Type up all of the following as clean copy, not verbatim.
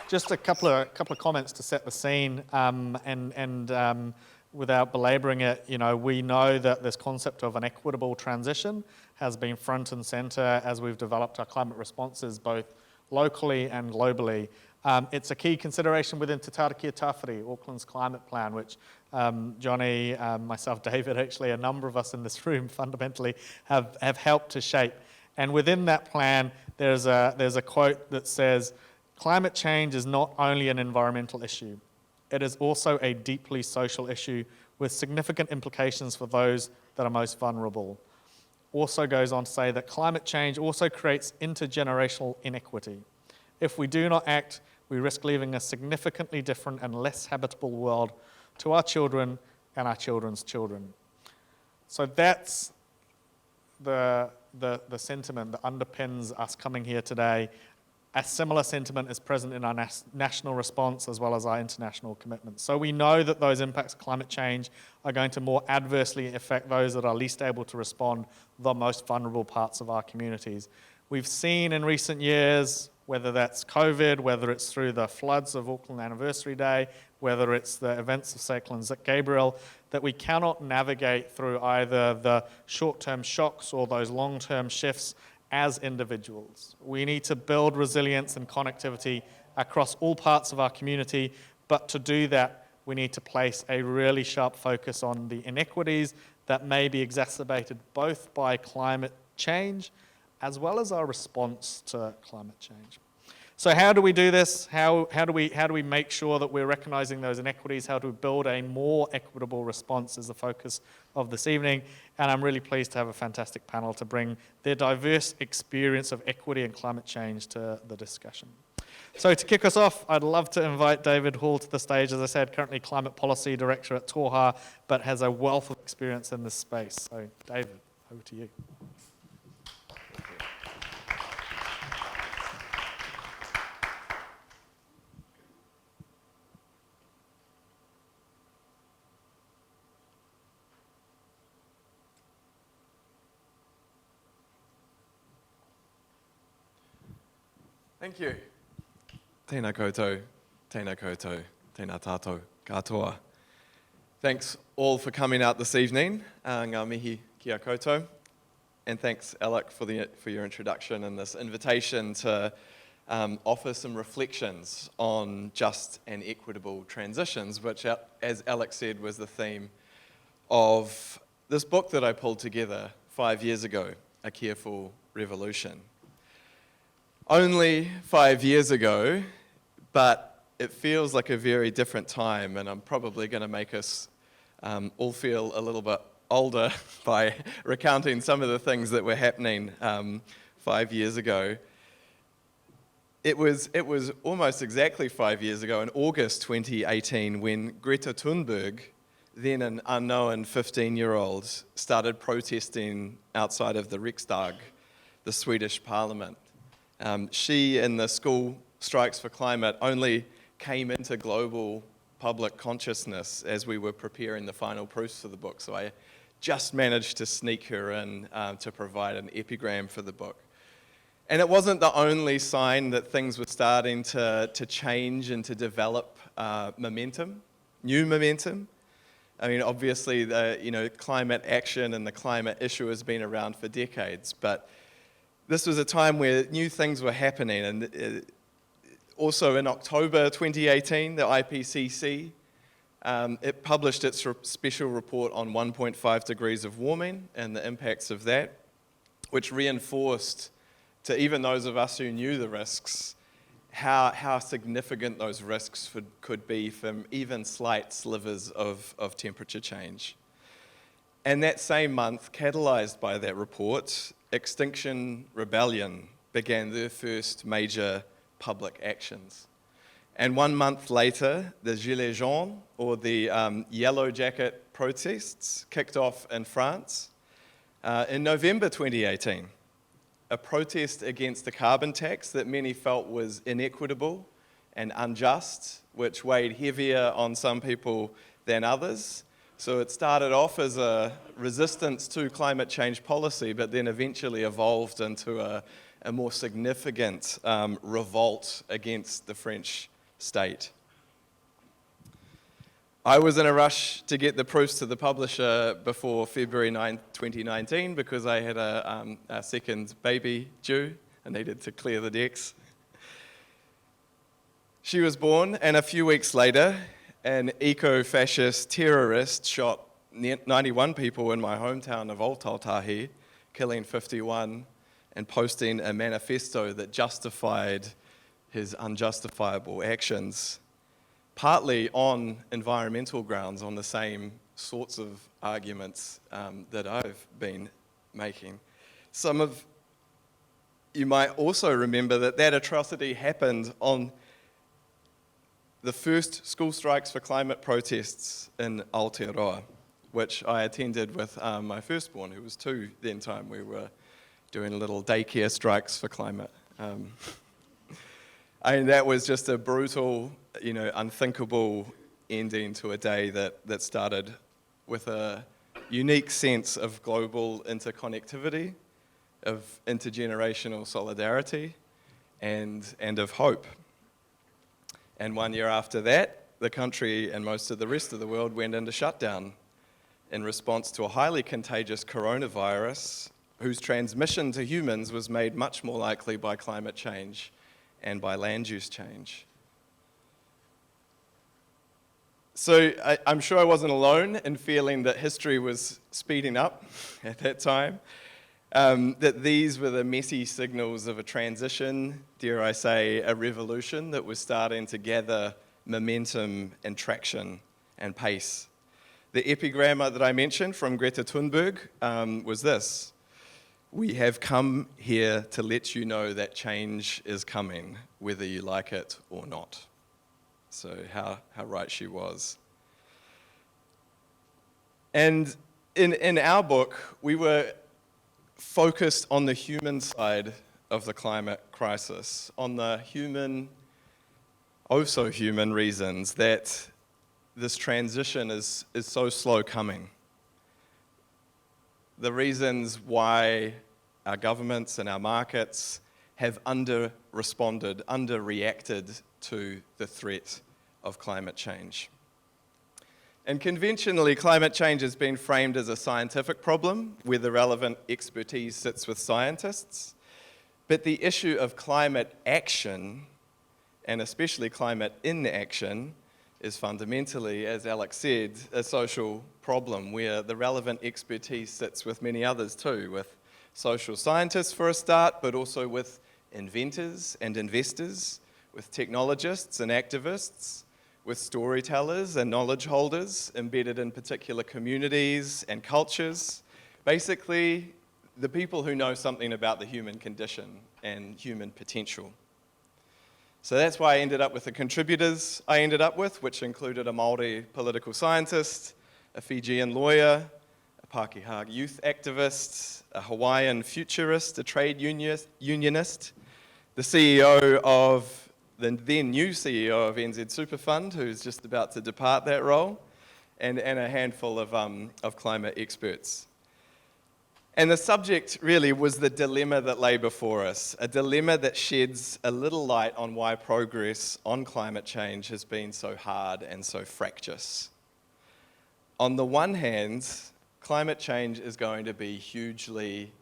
just a couple of comments to set the scene, and without belaboring it, we know that this concept of an equitable transition has been front and center as we've developed our climate responses both locally and globally. It's a key consideration within Te Tarakia Tawhiri, Auckland's climate plan, which Johnny, myself, David, actually a number of us in this room fundamentally have helped to shape. And within that plan, there's a quote that says, "Climate change is not only an environmental issue, it is also a deeply social issue with significant implications for those that are most vulnerable." Also goes on to say that climate change also creates intergenerational inequity. If we do not act, we risk leaving a significantly different and less habitable world to our children and our children's children. So that's the sentiment that underpins us coming here today. A similar sentiment is present in our national response as well as our international commitments. So we know that those impacts of climate change are going to more adversely affect those that are least able to respond, the most vulnerable parts of our communities. We've seen in recent years, whether that's COVID, whether it's through the floods of Auckland Anniversary Day, whether it's the events of Cyclone Gabriel, that we cannot navigate through either the short-term shocks or those long-term shifts as individuals. We need to build resilience and connectivity across all parts of our community, but to do that, we need to place a really sharp focus on the inequities that may be exacerbated both by climate change as well as our response to climate change. So how do we do this? How do we make sure that we're recognizing those inequities? How do we build a more equitable response is the focus of this evening. And I'm really pleased to have a fantastic panel to bring their diverse experience of equity and climate change to the discussion. So to kick us off, I'd love to invite David Hall to the stage. As I said, currently Climate Policy Director at Toha, but has a wealth of experience in this space. So David, over to you. Thank you. Tēnā koutou, tēnā koutou, tēnā tātou katoa. Thanks all for coming out this evening. Ngā mihi kia koutou. And thanks, Alec, for your introduction and this invitation to offer some reflections on just and equitable transitions, which, as Alec said, was the theme of this book that I pulled together 5 years ago, A Careful Revolution. Only 5 years ago, but it feels like a very different time, and I'm probably going to make us all feel a little bit older by recounting some of the things that were happening 5 years ago. It was almost exactly 5 years ago, in August 2018, when Greta Thunberg, then an unknown 15-year-old, started protesting outside of the Riksdag, the Swedish parliament. She and the School Strikes for Climate only came into global public consciousness as we were preparing the final proofs for the book, so I just managed to sneak her in to provide an epigram for the book. And it wasn't the only sign that things were starting to change and to develop momentum, new momentum. I mean, obviously, climate action and the climate issue has been around for decades, but this was a time where new things were happening. And also in October 2018, the IPCC, it published its special report on 1.5 degrees of warming and the impacts of that, which reinforced to even those of us who knew the risks, how significant those risks could be from even slight slivers of temperature change. And that same month, catalyzed by that report, Extinction Rebellion began their first major public actions. And 1 month later, the Gilets jaunes, or the Yellow Jacket protests, kicked off in France. In November 2018, a protest against the carbon tax that many felt was inequitable and unjust, which weighed heavier on some people than others. So it started off as a resistance to climate change policy, but then eventually evolved into a more significant revolt against the French state. I was in a rush to get the proofs to the publisher before February 9, 2019 because I had a second baby due. I needed to clear the decks. She was born, and a few weeks later, an eco-fascist terrorist shot 91 people in my hometown of Old Tautahi, killing 51, and posting a manifesto that justified his unjustifiable actions, partly on environmental grounds, on the same sorts of arguments that I've been making. Some of you might also remember that that atrocity happened on the first school strikes for climate protests in Aotearoa, which I attended with my firstborn, who was 2 then time. We were doing little daycare strikes for climate. That was just a brutal, unthinkable ending to a day that started with a unique sense of global interconnectivity, of intergenerational solidarity, and of hope. And 1 year after that, the country and most of the rest of the world went into shutdown in response to a highly contagious coronavirus whose transmission to humans was made much more likely by climate change and by land use change. So I'm sure I wasn't alone in feeling that history was speeding up at that time, that these were the messy signals of a transition, dare I say, a revolution that was starting to gather momentum and traction and pace. The epigramma that I mentioned from Greta Thunberg was this: "We have come here to let you know that change is coming, whether you like it or not." So how right she was. And in our book, we were focused on the human side of the climate crisis, on the human, oh so human reasons that this transition is so slow coming. The reasons why our governments and our markets have under-responded, under-reacted to the threat of climate change. And conventionally, climate change has been framed as a scientific problem where the relevant expertise sits with scientists. But the issue of climate action, and especially climate inaction, is fundamentally, as Alex said, a social problem where the relevant expertise sits with many others too, with social scientists for a start, but also with inventors and investors, with technologists and activists, with storytellers and knowledge holders embedded in particular communities and cultures. Basically, the people who know something about the human condition and human potential. So that's why I ended up with the contributors I ended up with, which included a Māori political scientist, a Fijian lawyer, a Pākehā youth activist, a Hawaiian futurist, a trade unionist, the CEO of the then new CEO of NZ Superfund, who's just about to depart that role, and a handful of climate experts. And the subject really was the dilemma that lay before us, a dilemma that sheds a little light on why progress on climate change has been so hard and so fractious. On the one hand, climate change is going to be hugely,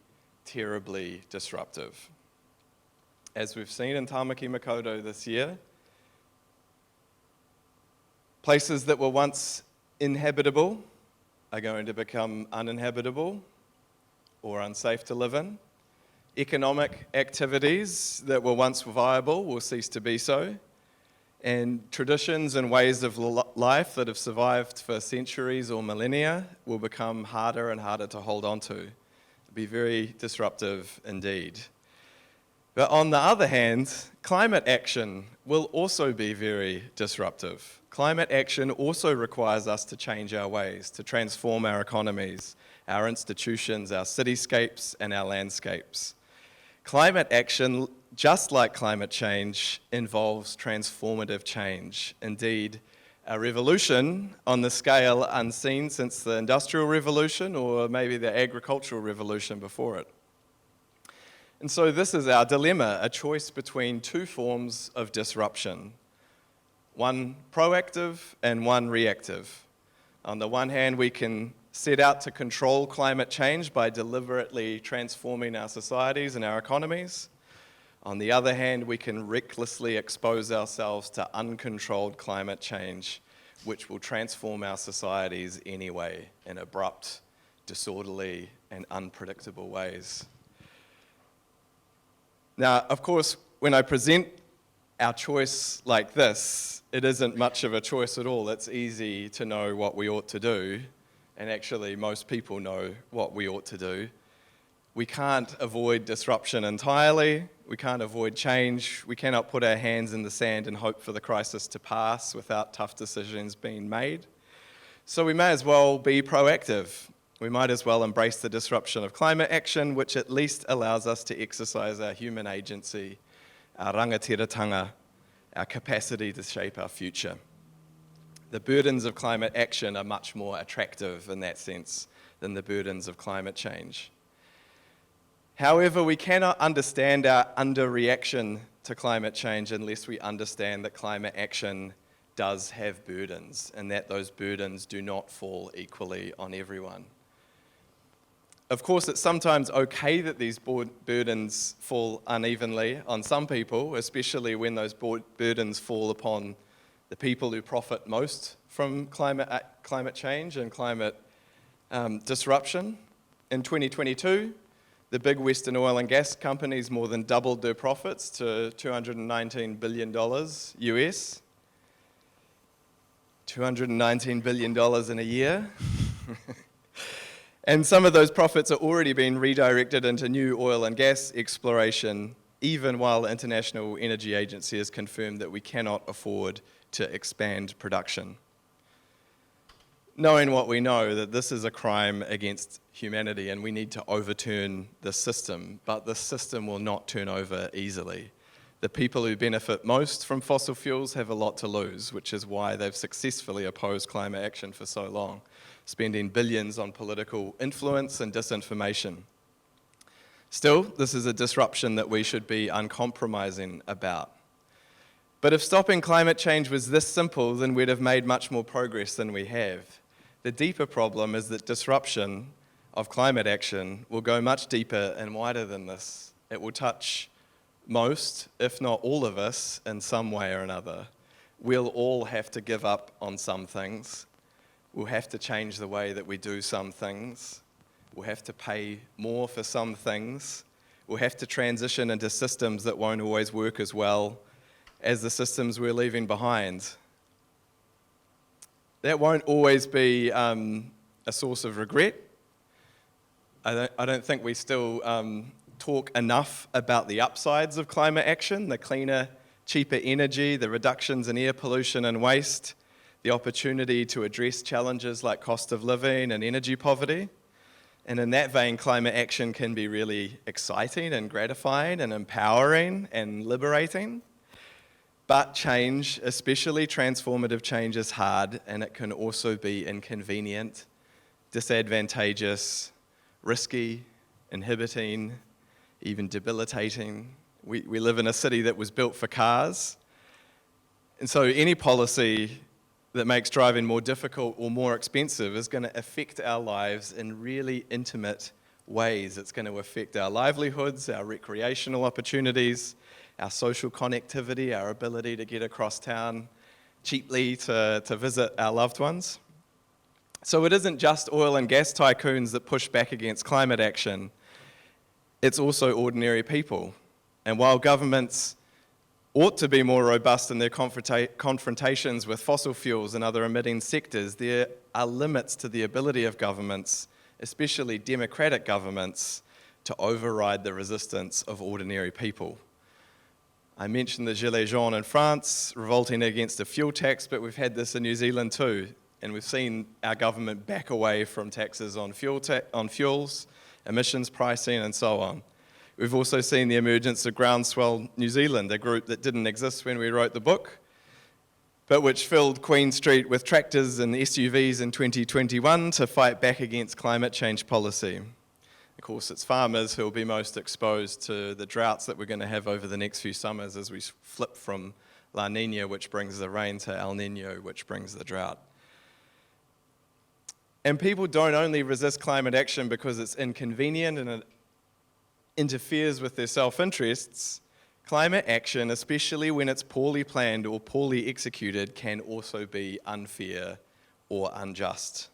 terribly disruptive. As we've seen in Tāmaki Makaurau this year, places that were once inhabitable are going to become uninhabitable or unsafe to live in. Economic activities that were once viable will cease to be so. And traditions and ways of life that have survived for centuries or millennia will become harder and harder to hold on to. It'll be very disruptive indeed. But on the other hand, climate action will also be very disruptive. Climate action also requires us to change our ways, to transform our economies, our institutions, our cityscapes, and our landscapes. Climate action, just like climate change, involves transformative change. Indeed, a revolution on the scale unseen since the Industrial Revolution or maybe the Agricultural Revolution before it. And so this is our dilemma, a choice between two forms of disruption. one proactive and one reactive. On the one hand, we can set out to control climate change by deliberately transforming our societies and our economies. On the other hand, we can recklessly expose ourselves to uncontrolled climate change, which will transform our societies anyway in abrupt, disorderly, and unpredictable ways. Now, of course, when I present our choice like this, it isn't much of a choice at all. It's easy to know what we ought to do, and actually most people know what we ought to do. We can't avoid disruption entirely. We can't avoid change. We cannot put our hands in the sand and hope for the crisis to pass without tough decisions being made. So we may as well be proactive. We might as well embrace the disruption of climate action, which at least allows us to exercise our human agency, our rangatiratanga, our capacity to shape our future. The burdens of climate action are much more attractive in that sense than the burdens of climate change. However, we cannot understand our underreaction to climate change unless we understand that climate action does have burdens and that those burdens do not fall equally on everyone. Of course, it's sometimes okay that these burdens fall unevenly on some people, especially when those burdens fall upon the people who profit most from climate change and climate disruption. In 2022, the big Western oil and gas companies more than doubled their profits to $219 billion US. $219 billion in a year. And some of those profits are already being redirected into new oil and gas exploration, even while the International Energy Agency has confirmed that we cannot afford to expand production. Knowing what we know, that this is a crime against humanity and we need to overturn the system, but the system will not turn over easily. The people who benefit most from fossil fuels have a lot to lose, which is why they've successfully opposed climate action for so long, spending billions on political influence and disinformation. Still, this is a disruption that we should be uncompromising about. But if stopping climate change was this simple, then we'd have made much more progress than we have. The deeper problem is that disruption of climate action will go much deeper and wider than this. It will touch most, if not all of us, in some way or another. We'll all have to give up on some things. We'll have to change the way that we do some things. We'll have to pay more for some things. We'll have to transition into systems that won't always work as well as the systems we're leaving behind. That won't always be a source of regret. I don't think we still talk enough about the upsides of climate action, the cleaner, cheaper energy, the reductions in air pollution and waste, the opportunity to address challenges like cost of living and energy poverty. And in that vein, climate action can be really exciting and gratifying and empowering and liberating. But change, especially transformative change, is hard, and it can also be inconvenient, disadvantageous, risky, inhibiting, even debilitating. We live in a city that was built for cars, and so any policy that makes driving more difficult or more expensive is going to affect our lives in really intimate ways. It's going to affect our livelihoods, our recreational opportunities, our social connectivity, our ability to get across town cheaply to visit our loved ones. So it isn't just oil and gas tycoons that push back against climate action. It's also ordinary people. And while governments ought to be more robust in their confrontations with fossil fuels and other emitting sectors, there are limits to the ability of governments, especially democratic governments, to override the resistance of ordinary people. I mentioned the Gilets jaunes in France, revolting against a fuel tax, but we've had this in New Zealand too, and we've seen our government back away from taxes on fuels, emissions pricing, and so on. We've also seen the emergence of Groundswell New Zealand, a group that didn't exist when we wrote the book, but which filled Queen Street with tractors and SUVs in 2021 to fight back against climate change policy. Of course, it's farmers who will be most exposed to the droughts that we're going to have over the next few summers as we flip from La Nina, which brings the rain, to El Nino, which brings the drought. And people don't only resist climate action because it's inconvenient and it interferes with their self-interests. Climate action, especially when it's poorly planned or poorly executed, can also be unfair or unjust.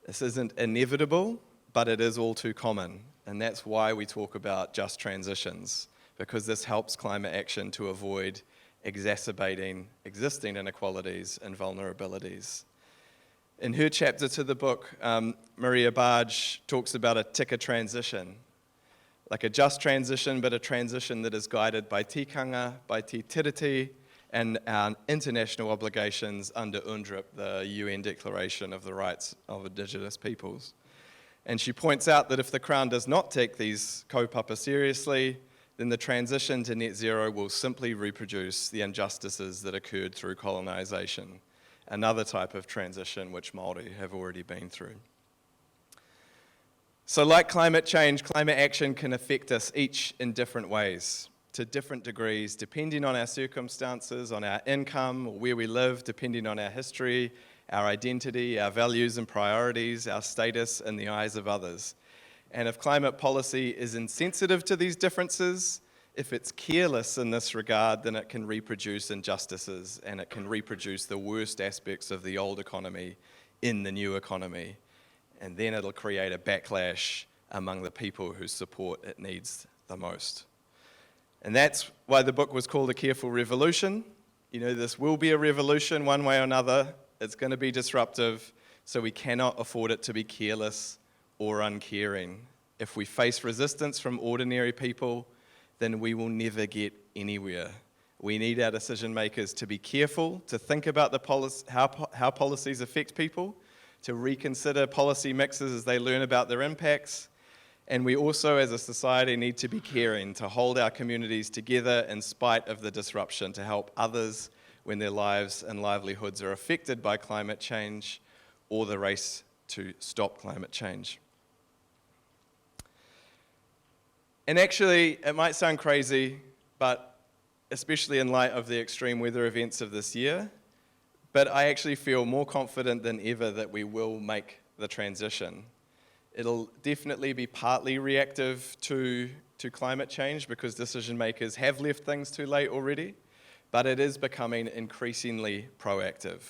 This isn't inevitable, but it is all too common. And that's why we talk about just transitions, because this helps climate action to avoid exacerbating existing inequalities and vulnerabilities. In her chapter to the book, Maria Barge talks about a tika transition, like a just transition, but a transition that is guided by tikanga, by te tiriti, and our international obligations under UNDRIP, the UN Declaration of the Rights of Indigenous Peoples. And she points out that if the Crown does not take these kaupapa seriously, then the transition to net zero will simply reproduce the injustices that occurred through colonisation, another type of transition which Māori have already been through. So like climate change, climate action can affect us each in different ways, to different degrees, depending on our circumstances, on our income, or where we live, depending on our history, our identity, our values and priorities, our status in the eyes of others. And if climate policy is insensitive to these differences, if it's careless in this regard, then it can reproduce injustices and it can reproduce the worst aspects of the old economy in the new economy. And then it'll create a backlash among the people whose support it needs the most. And that's why the book was called A Careful Revolution. You know, this will be a revolution one way or another. It's going to be disruptive, so we cannot afford it to be careless or uncaring. If we face resistance from ordinary people, then we will never get anywhere. We need our decision makers to be careful, to think about how policies affect people, to reconsider policy mixes as they learn about their impacts. And we also, as a society, need to be caring, to hold our communities together in spite of the disruption, to help others when their lives and livelihoods are affected by climate change or the race to stop climate change. And actually, it might sound crazy, but especially in light of the extreme weather events of this year, but I actually feel more confident than ever that we will make the transition. It'll definitely be partly reactive to climate change because decision makers have left things too late already, but it is becoming increasingly proactive.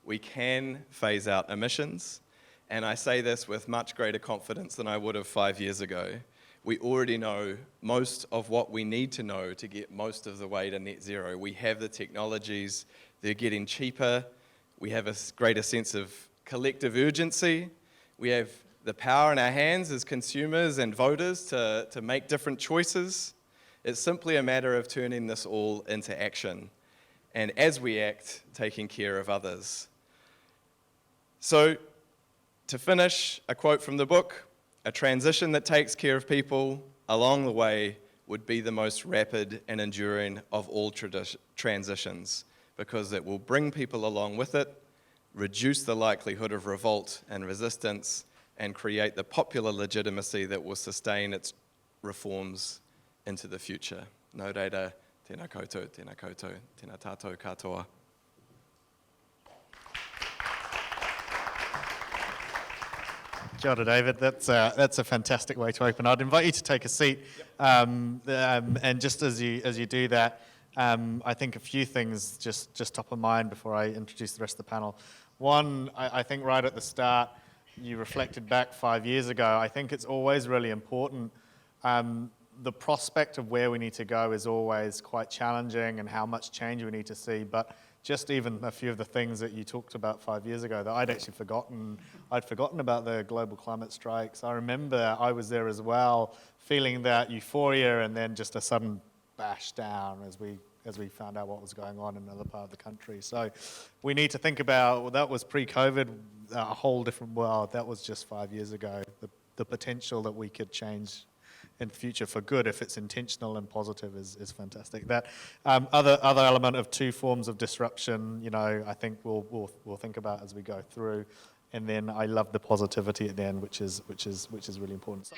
We can phase out emissions, and I say this with much greater confidence than I would have 5 years ago. We already know most of what we need to know to get most of the way to net zero. We have the technologies, they're getting cheaper, we have a greater sense of collective urgency, we have the power in our hands as consumers and voters to make different choices. It's simply a matter of turning this all into action, and as we act, taking care of others. So, to finish, a quote from the book: "A transition that takes care of people along the way would be the most rapid and enduring of all transitions, because it will bring people along with it, reduce the likelihood of revolt and resistance, and create the popular legitimacy that will sustain its reforms into the future." Nō reira, tēnā koutou, tēnā tātou katoa. Kia ora, David. That's a fantastic way to open. I'd invite you to take a seat, and just as you do that, I think a few things just top of mind before I introduce the rest of the panel. One, I think right at the start, you reflected back 5 years ago. I think it's always really important. The prospect of where we need to go is always quite challenging, and how much change we need to see. But just even a few of the things that you talked about 5 years ago that I'd actually forgotten. I'd forgotten about the global climate strikes. I remember I was there as well, feeling that euphoria and then just a sudden bash down as we found out what was going on in another part of the country. So we need to think about, well, that was pre-COVID, a whole different world. That was just 5 years ago. The potential that we could change in the future for good, if it's intentional and positive, is fantastic. That other element of two forms of disruption, you know, I think we'll think about as we go through. And then I love the positivity at the end, which is really important.